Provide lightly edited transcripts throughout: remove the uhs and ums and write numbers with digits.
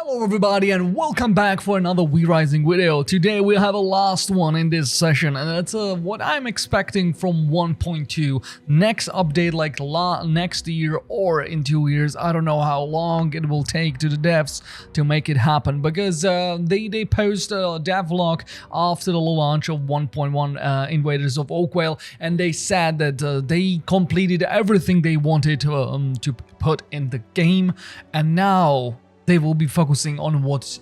Hello everybody and welcome back for another We Rising video. Today we have a last one in this session and it's what I'm expecting from 1.2 next update, like next year or in 2 years. I don't know how long it will take to the devs to make it happen, because they post a devlog after the launch of 1.1 Invaders of Oakwell, and they said that they completed everything they wanted to put in the game, and now they will be focusing on what's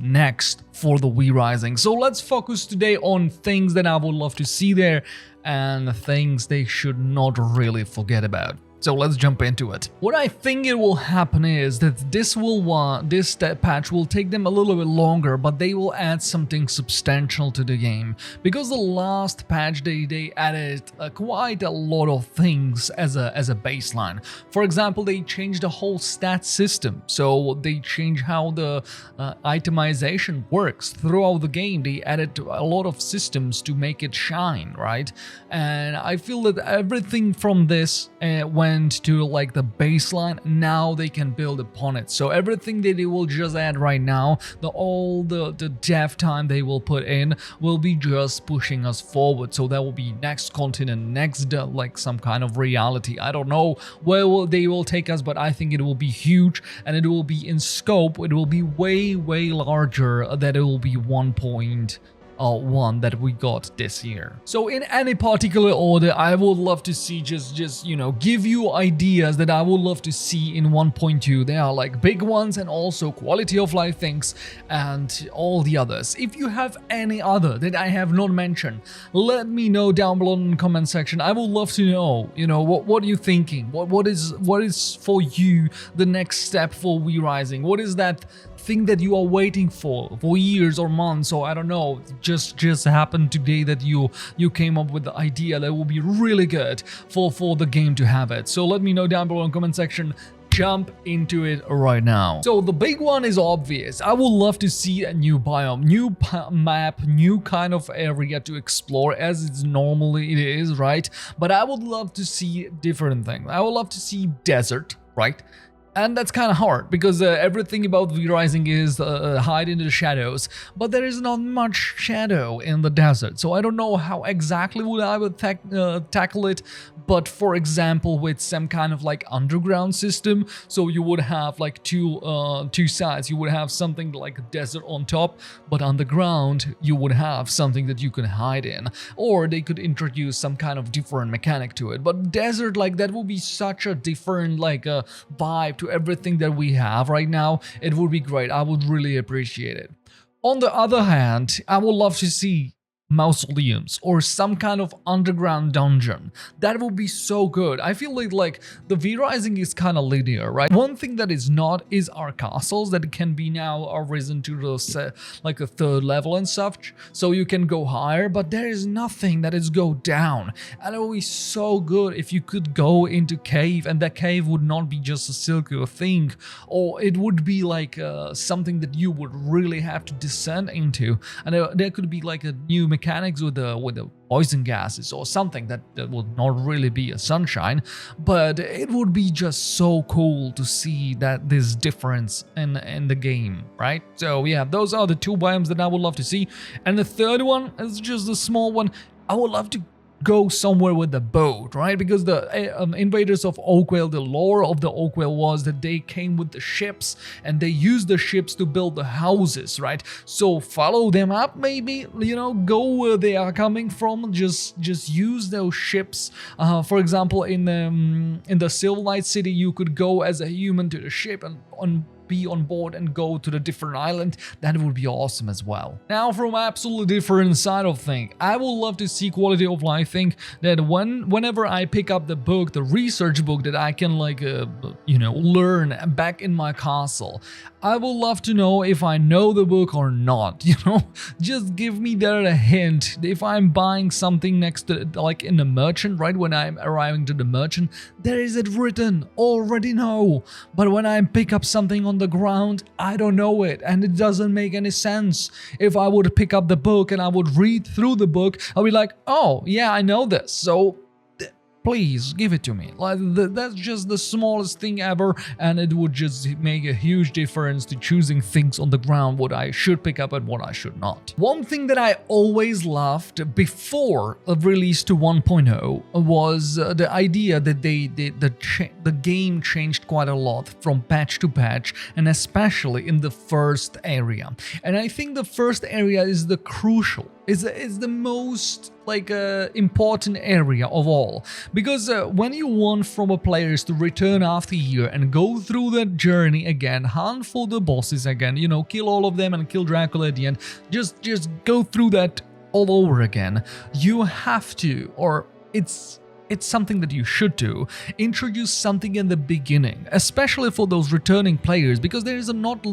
next for the We Rising. So let's focus today on things that I would love to see there and things they should not really forget about. So let's jump into it. What I think it will happen is that this patch will take them a little bit longer, but they will add something substantial to the game. Because the last patch they added quite a lot of things as a baseline. For example, they changed the whole stat system. So they changed how the itemization works throughout the game. They added a lot of systems to make it shine, right? And I feel that everything from this went to like the baseline. Now they can build upon it. So everything that they will just add right now, all the dev time they will put in will be just pushing us forward. So that will be next continent, next like some kind of reality. I don't know where they will take us, but I think it will be huge and it will be in scope. It will be way larger than it will be 1.1 that we got this year. So in any particular order, I would love to see just you know, give you ideas that I would love to see in 1.2. They are like big ones and also quality of life things and all the others. If you have any other that I have not mentioned, let me know down below in the comment section. I would love to know, you know, what are you thinking? What is for you the next step for We Rising? What is that thing that you are waiting for years or months, or I don't know, just happened today that you came up with the idea that will be really good for the game to have it. So let me know down below in the comment section. Jump into it right now. So the big one is obvious. I would love to see a new biome, new map, new kind of area to explore, as it's normally it is, right? But I would love to see different things. I would love to see desert, right? And that's kind of hard, because everything about We Rising is hide in the shadows, but there is not much shadow in the desert. So I don't know how exactly I would tackle it, but for example, with some kind of like underground system, so you would have like two sides. You would have something like a desert on top, but underground you would have something that you can hide in. Or they could introduce some kind of different mechanic to it. But desert, like, that would be such a different like vibe to everything that we have right now. It would be great. I would really appreciate it. On the other hand, I would love to see mausoleums or some kind of underground dungeon. That would be so good. I feel like the We Rising is kind of linear, right? One thing that is not is our castles that can be now arisen to the like a 3rd level and such, so you can go higher, but there is nothing that is go down. And it would be so good if you could go into cave, and that cave would not be just a circular thing, or it would be like something that you would really have to descend into, and there could be like a new mechanics with the poison gases or something that would not really be a sunshine, but it would be just so cool to see that this difference in the game, right? So yeah, those are the 2 biomes that I would love to see, and the 3rd one is just a small one. I would love to go somewhere with the boat, right? Because the Invaders of Oakwell, the lore of the Oakwell was that they came with the ships and they used the ships to build the houses, right? So follow them up, maybe, you know, go where they are coming from. Just use those ships. For example, in the Silver Knight City, you could go as a human to the ship and be on board and go to the different island. That would be awesome as well. Now, from absolutely different side of thing, I would love to see quality of life thing, that whenever I pick up the book, the research book, that I can like you know, learn back in my castle. I would love to know if I know the book or not, you know. Just give me there a hint. If I'm buying something next to, like in the merchant, right, when I'm arriving to the merchant, there is it written, already know. But when I pick up something on the ground, I don't know it, and it doesn't make any sense. If I would pick up the book and I would read through the book, I'll be like, oh yeah, I know this. So Please give it to me. Like that's just the smallest thing ever, and it would just make a huge difference to choosing things on the ground, what I should pick up and what I should not. One thing that I always loved before the release to 1.0 was the idea that the game changed quite a lot from patch to patch, and especially in the first area. And I think the first area is the crucial. Is the most important area of all, because when you want from a players to return after a year and go through that journey again, hunt for the bosses again, you know, kill all of them and kill Dracula at the end, just go through that all over again, you have to, or it's something that you should do, introduce something in the beginning, especially for those returning players, because there is not a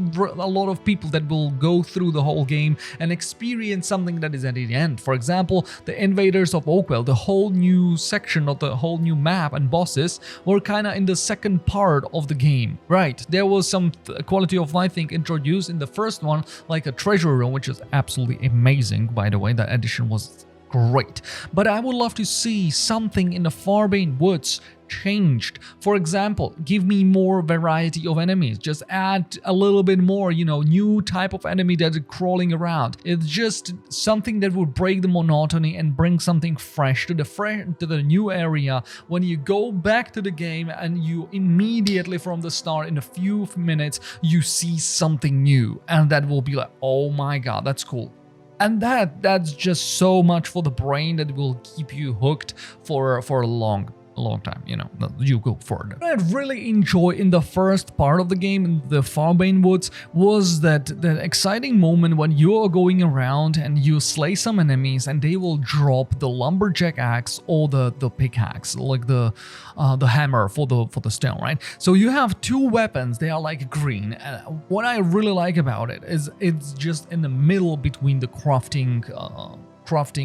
lot of people that will go through the whole game and experience something that is at the end. For example, the Invaders of Oakwell, the whole new section of the whole new map and bosses were kind of in the second part of the game. Right, there was some quality of life thing introduced in the first one, like a treasure room, which is absolutely amazing, by the way. That addition was great, but I would love to see something in the Farbane Woods changed. For example, give me more variety of enemies, just add a little bit more, you know, new type of enemy that is crawling around. It's just something that would break the monotony and bring something fresh to the new area when you go back to the game, and you immediately from the start in a few minutes you see something new, and that will be like, oh my god, that's cool. And that's just so much for the brain that will keep you hooked for a long time, you know, you go further. What I really enjoy in the first part of the game, in the Farbane Woods, was that exciting moment when you are going around and you slay some enemies and they will drop the lumberjack axe or the pickaxe, like the hammer for the stone, right? So you have two weapons, they are like green, and what I really like about it is it's just in the middle between the crafting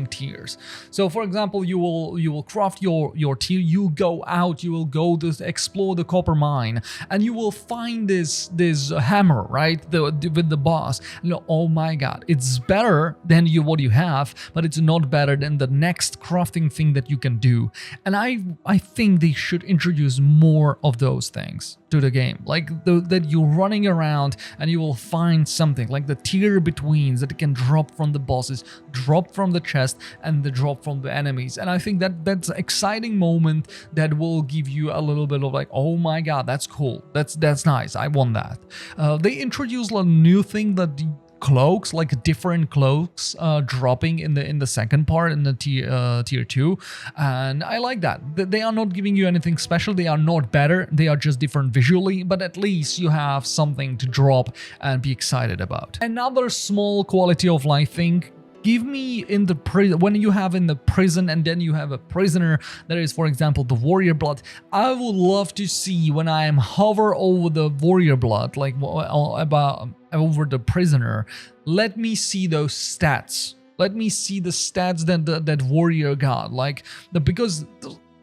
tiers. So for example, you will craft your tier, you go out, you will go to explore the copper mine, and you will find this hammer, right, with the boss, and oh my god, it's better than what you have, but it's not better than the next crafting thing that you can do. And I think they should introduce more of those things to the game, like that you're running around and you will find something like the tier betweens that can drop from the bosses, drop from the chest, and the drop from the enemies. And I think that's an exciting moment that will give you a little bit of like, oh my god, that's cool, that's nice, I want that. They introduced a new thing, that cloaks, like different cloaks dropping in the second part, in the tier 2, and I like that. They are not giving you anything special, they are not better, they are just different visually, but at least you have something to drop and be excited about. Another small quality of life thing, give me in the prison, when you have in the prison and then you have a prisoner that is, for example, the warrior blood. I would love to see when I am hover over the warrior blood, like about over the prisoner, let me see those stats. Let me see the stats that warrior got, like because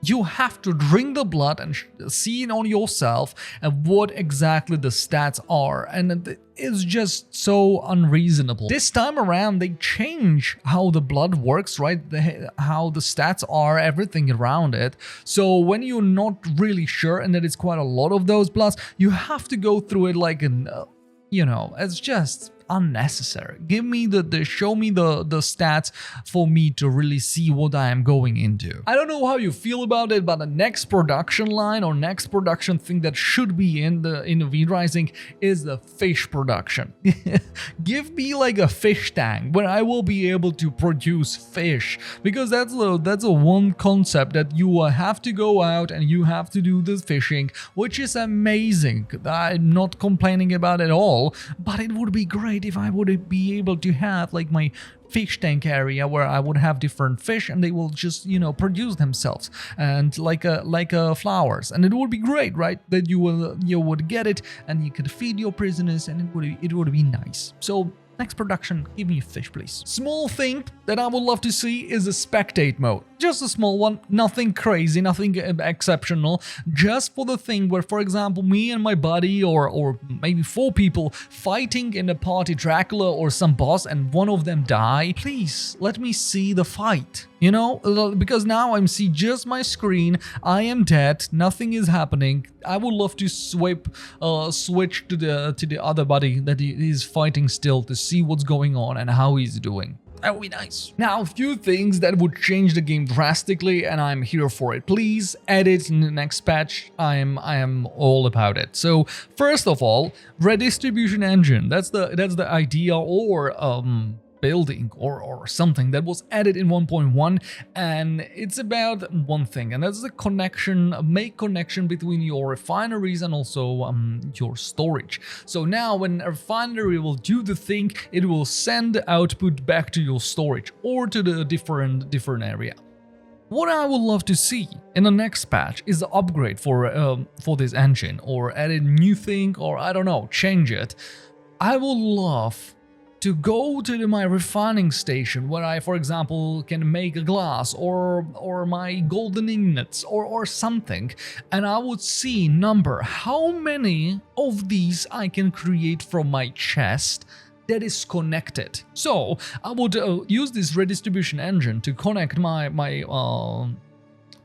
you have to drink the blood and see it on yourself and what exactly the stats are, and it's just so unreasonable. This time around they change how the blood works, right? How the stats are, everything around it. So when you're not really sure, and that it's quite a lot of those bloods, you have to go through it like an you know, it's just unnecessary. Give me show me the stats for me to really see what I am going into. I don't know how you feel about it, but the next production line or next production thing that should be in V-Rising is the fish production. Give me like a fish tank where I will be able to produce fish, because that's a one concept that you have to go out and you have to do the fishing, which is amazing. I'm not complaining about it at all, but it would be great if I would be able to have like my fish tank area where I would have different fish and they will just, you know, produce themselves, and like flowers, and it would be great, right? That you would get it and you could feed your prisoners, and it would be nice. So next production, give me a fish, please. Small thing that I would love to see is a spectate mode. Just a small one, nothing crazy, nothing exceptional. Just for the thing where, for example, me and my buddy or maybe 4 people fighting in a party Dracula or some boss and one of them die. Please, let me see the fight. You know, because now I'm see just my screen. I am dead. Nothing is happening. I would love to switch to the other buddy that he is fighting still to see what's going on and how he's doing. That would be nice. Now, a few things that would change the game drastically, and I'm here for it. Please edit in the next patch. I am all about it. So first of all, redistribution engine. That's the idea, or building or something that was added in 1.1, and it's about one thing, and that's the connection, make connection between your refineries and also your storage. So now when a refinery will do the thing, it will send output back to your storage or to the different area. What I would love to see in the next patch is the upgrade for this engine, or add a new thing, or I don't know, change it. I would love to go to my refining station where I, for example, can make a glass or my golden ingots or something, and I would see number how many of these I can create from my chest that is connected. So I would use this redistribution engine to connect my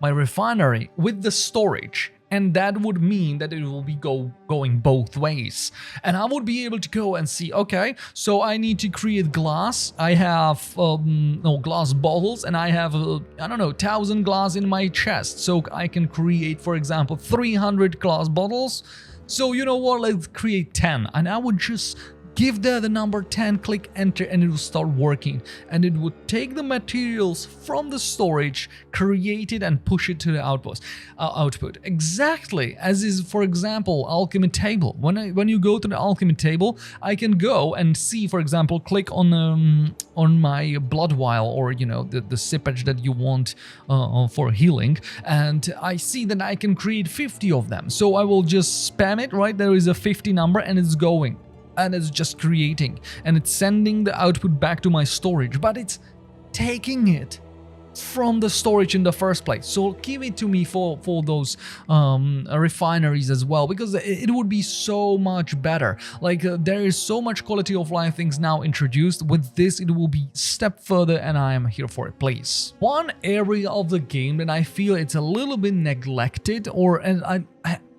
refinery with the storage. And that would mean that it will be going both ways. And I would be able to go and see, okay, so I need to create glass. I have glass bottles, and I have, I don't know, 1,000 glass in my chest. So I can create, for example, 300 glass bottles. So you know what, let's create 10. And I would just give there the number 10, click enter, and it will start working. And it would take the materials from the storage, create it, and push it to the output. Exactly as is, for example, alchemy table. When you go to the alchemy table, I can go and see, for example, click on my blood vial, or you know, the sippage that you want for healing, and I see that I can create 50 of them. So I will just spam it, right? There is a 50 number, and it's going. And it's just creating, and it's sending the output back to my storage, but it's taking it from the storage in the first place. So give it to me for those refineries as well, because it would be so much better. Like there is so much quality of life things now introduced. With this, it will be a step further, and I am here for it. Please. One area of the game that I feel it's a little bit neglected, or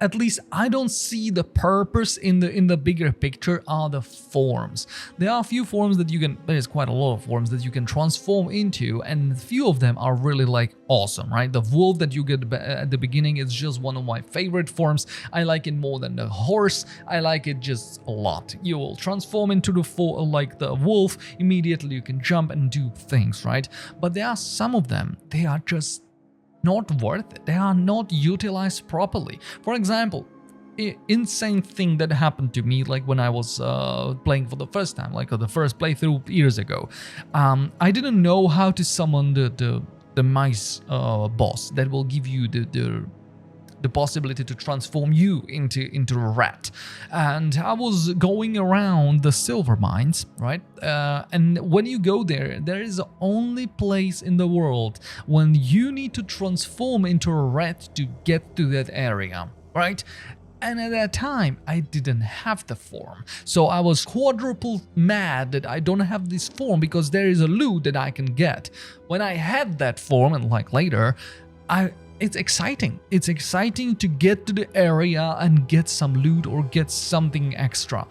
at least I don't see the purpose in the bigger picture, are the forms. There are a few forms that you can, there's quite a lot of forms that you can transform into, and a few of them are really like awesome, right? The wolf that you get at the beginning is just one of my favorite forms. I like it more than the horse. I like it just a lot. You will transform into like the wolf, immediately you can jump and do things, right? But there are some of them, they are just not worth it. They are not utilized properly. For example, insane thing that happened to me, like when I was playing for the first time, like the first playthrough years ago. I didn't know how to summon the mice boss that will give you the possibility to transform you into a rat. And I was going around the silver mines, right? And when you go there is the only place in the world when you need to transform into a rat to get to that area, right? And at that time, I didn't have the form. So I was quadruple mad that I don't have this form, because there is a loot that I can get. When I had that form, and like later, it's exciting. It's exciting to get to the area and get some loot or get something extra.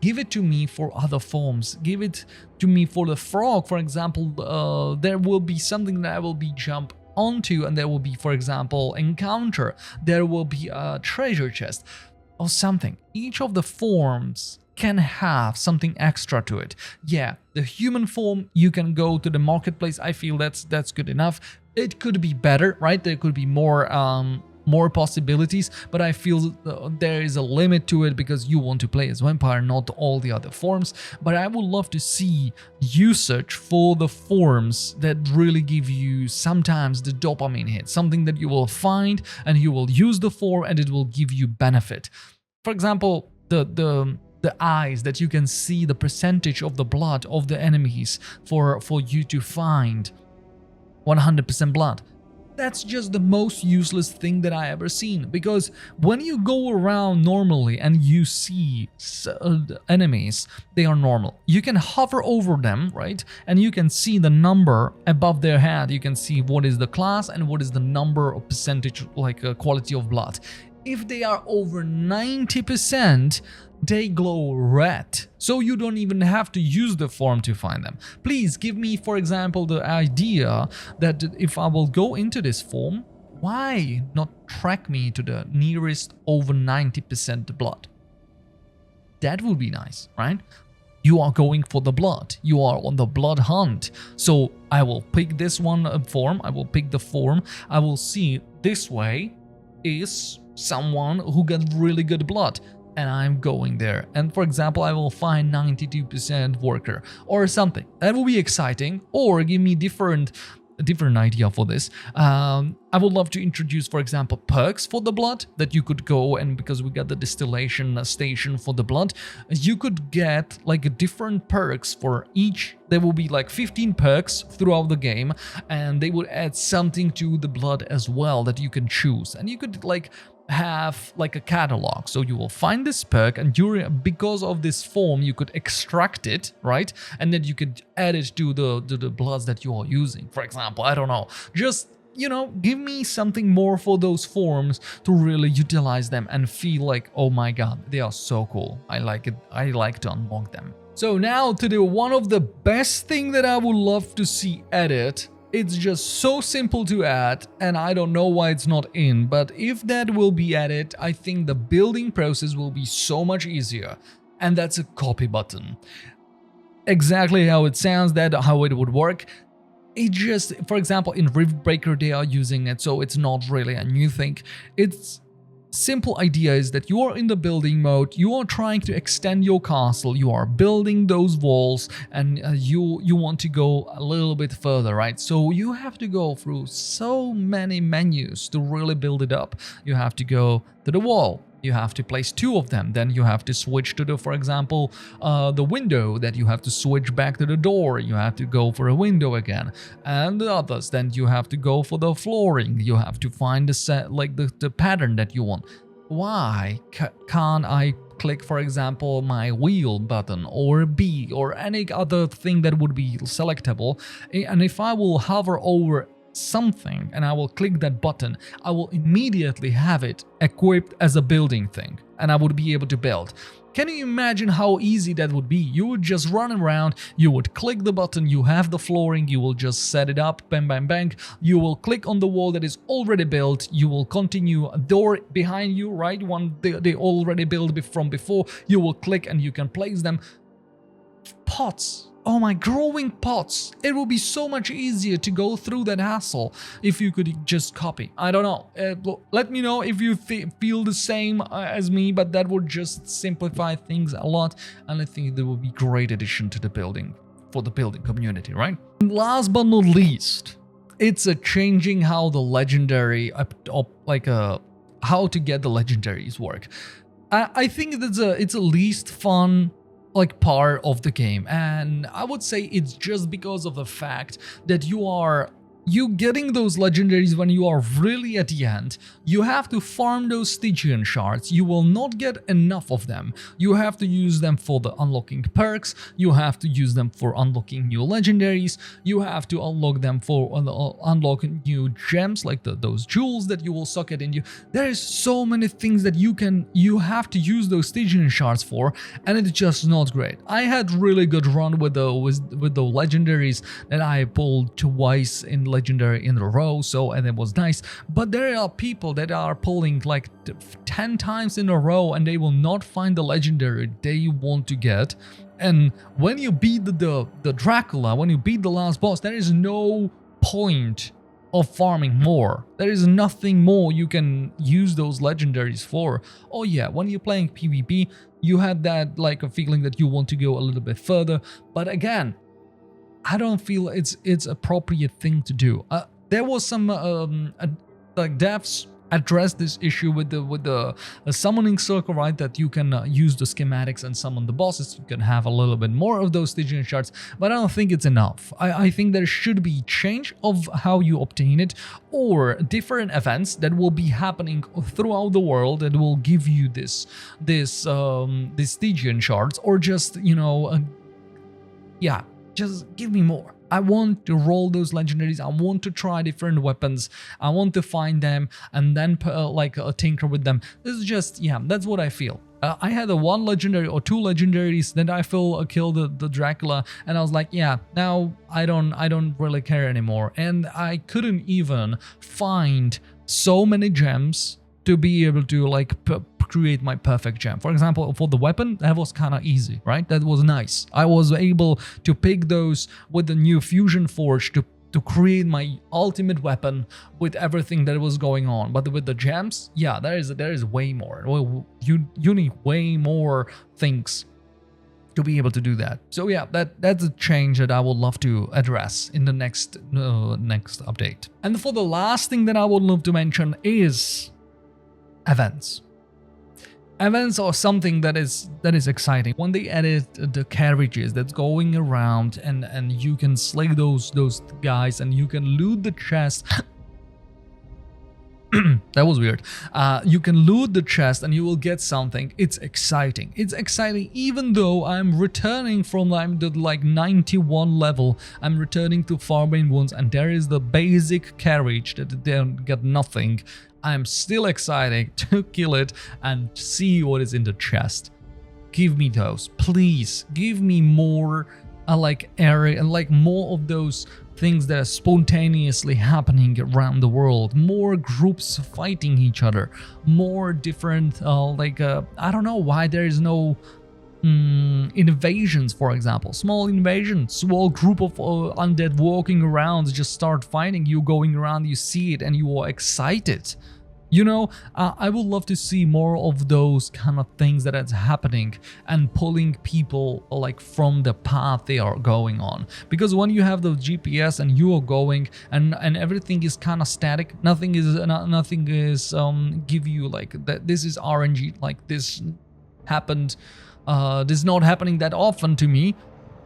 Give it to me for other forms. Give it to me for the frog, for example. There will be something that I will be jump onto, and there will be, for example, encounter. There will be a treasure chest or something. Each of the forms can have something extra to it. Yeah, the human form, you can go to the marketplace. I feel that's good enough. It could be better, right? There could be more possibilities, but I feel there is a limit to it, because you want to play as vampire, not all the other forms. But I would love to see usage for the forms that really give you sometimes the dopamine hit, something that you will find and you will use the form and it will give you benefit. For example, the eyes that you can see the percentage of the blood of the enemies for you to find 100% blood. That's just the most useless thing that I ever seen, because when you go around normally and you see enemies, they are normal. You can hover over them, right? And you can see the number above their head. You can see what is the class and what is the number or percentage, like quality of blood. If they are over 90%, they glow red, so you don't even have to use the form to find them. Please give me, for example, the idea that if I will go into this form, why not track me to the nearest over 90% blood? That would be nice, right? You are going for the blood. You are on the blood hunt. So I will pick this one form. I will pick the form. I will see this way is someone who got really good blood, and I'm going there. And for example, I will find 92% worker or something. That will be exciting, or give me a different idea for this. I would love to introduce, for example, perks for the blood that you could go, and because we got the distillation station for the blood, you could get like different perks for each. There will be like 15 perks throughout the game, and they would add something to the blood as well that you can choose, and you could like have like a catalog. So you will find this perk, and because of this form you could extract it, right? And then you could add it to the bloods that you are using. For example, I don't know, just, you know, give me something more for those forms to really utilize them and feel like, oh my god, they are so cool. I like it. I like to unlock them. So now to the one of the best thing that I would love to see added. It's just so simple to add, and I don't know why it's not in, but if that will be added, I think the building process will be so much easier, and that's a copy button. Exactly how it sounds, that how it would work. It just, for example, in Riftbreaker they are using it, so it's not really a new thing. It's simple idea is that you are in the building mode, you are trying to extend your castle, you are building those walls, and you want to go a little bit further, right? So you have to go through so many menus to really build it up. You have to go to the wall, you have to place 2 of them, then you have to switch to the, for example, the window, that you have to switch back to the door, you have to go for a window again, and the others, then you have to go for the flooring, you have to find the set, like the pattern that you want. Why can't I click, for example, my wheel button or B or any other thing that would be selectable, and if I will hover over something and I will click that button, I will immediately have it equipped as a building thing, and I would be able to build. Can you imagine how easy that would be? You would just run around, you would click the button, you have the flooring, you will just set it up, bang bang bang, you will click on the wall that is already built, you will continue a door behind you, right? One they already built from before, you will click and you can place them. Pots. Oh my, growing pots. It will be so much easier to go through that hassle if you could just copy. I don't know. Let me know if you feel the same as me, but that would just simplify things a lot, and I think that would be great addition to the building, for the building community, right? And last but not least, it's a changing how the legendary, how to get the legendaries work. I think it's a least fun like part of the game, and I would say it's just because of the fact that you getting those legendaries when you are really at the end. You have to farm those Stygian shards. You will not get enough of them. You have to use them for the unlocking perks. You have to use them for unlocking new legendaries. You have to unlock them for unlocking new gems, like those jewels that you will socket in you. There is so many things that you have to use those Stygian shards for, and it's just not great. I had really good run with the legendaries that I pulled twice in legendary in a row, and it was nice. But there are people that are pulling like 10 times in a row, and they will not find the legendary they want to get. And when you beat the Dracula, when you beat the last boss, there is no point of farming more. There is nothing more you can use those legendaries for. Oh yeah, when you're playing PvP, you had that like a feeling that you want to go a little bit further, but again, I don't feel it's appropriate thing to do. There was some like devs address this issue with the summoning circle, right? That you can use the schematics and summon the bosses. You can have a little bit more of those Stygian shards, but I don't think it's enough. I think there should be change of how you obtain it, or different events that will be happening throughout the world that will give you this Stygian shards, or just, you know, yeah, just give me more. I want to roll those legendaries. I want to try different weapons. I want to find them and then tinker with them. This is just, yeah, that's what I feel. I had a 1 legendary or 2 legendaries that I feel killed the Dracula, and I was like, yeah, now I don't really care anymore. And I couldn't even find so many gems to be able to like create my perfect gem. For example, for the weapon, that was kind of easy, right? That was nice. I was able to pick those with the new fusion forge to create my ultimate weapon with everything that was going on. But with the gems, yeah, there is way more. Well, you need way more things to be able to do that. So yeah, that's a change that I would love to address in the next update. And for the last thing that I would love to mention is events. Events are something that is exciting. When they added the carriages that's going around and you can slay those guys and you can loot the chest. That was weird. You can loot the chest and you will get something. It's exciting. It's exciting even though I'm returning from the 91 level. I'm returning to Farbane Wounds and there is the basic carriage that they get nothing. I'm still excited to kill it and see what is in the chest. Give me those, please. Give me more area and more of those things that are spontaneously happening around the world. More groups fighting each other. More different I don't know why there is no invasions, for example. Small invasion, small group of undead walking around just start fighting you, going around, you see it and you are excited. You know, I would love to see more of those kind of things that is happening and pulling people from the path they are going on. Because when you have the GPS and you are going and everything is kind of static, nothing is give you that this is RNG, this happened. This is not happening that often to me.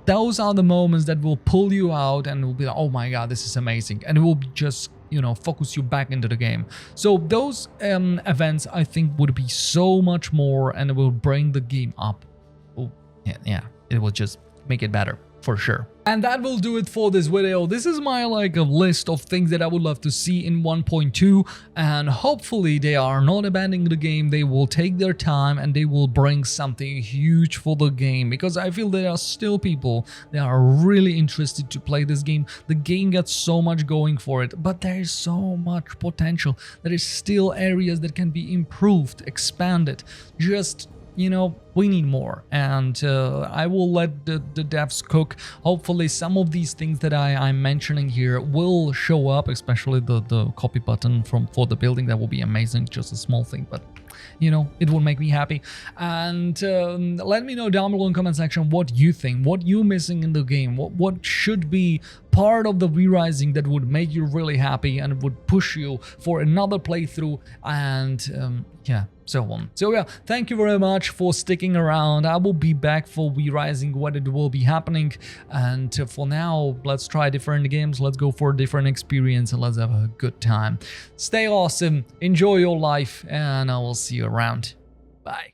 Those are the moments that will pull you out and will be like, oh my god, this is amazing, and it will just, you know, focus you back into the game. So those events I think would be so much more, and it will bring the game up. Oh yeah, it will just make it better for sure. And that will do it for this video. This is my a list of things that I would love to see in 1.2, and hopefully they are not abandoning the game. They will take their time and they will bring something huge for the game, because I feel there are still people that are really interested to play this game. The game got so much going for it, but there is so much potential. There is still areas that can be improved, expanded. Just, you know, we need more, and I will let the devs cook. Hopefully some of these things that I'm mentioning here will show up, especially the copy button for the building. That will be amazing. Just a small thing, but you know, it will make me happy. And let me know down below in the comment section what you think, what you're missing in the game, what should be part of the re-rising that would make you really happy and would push you for another playthrough, and yeah, so on. So yeah, thank you very much for sticking around. I will be back for re-rising when it will be happening, and for now, let's try different games, let's go for a different experience, and let's have a good time. Stay awesome, enjoy your life, and I will see you around. Bye.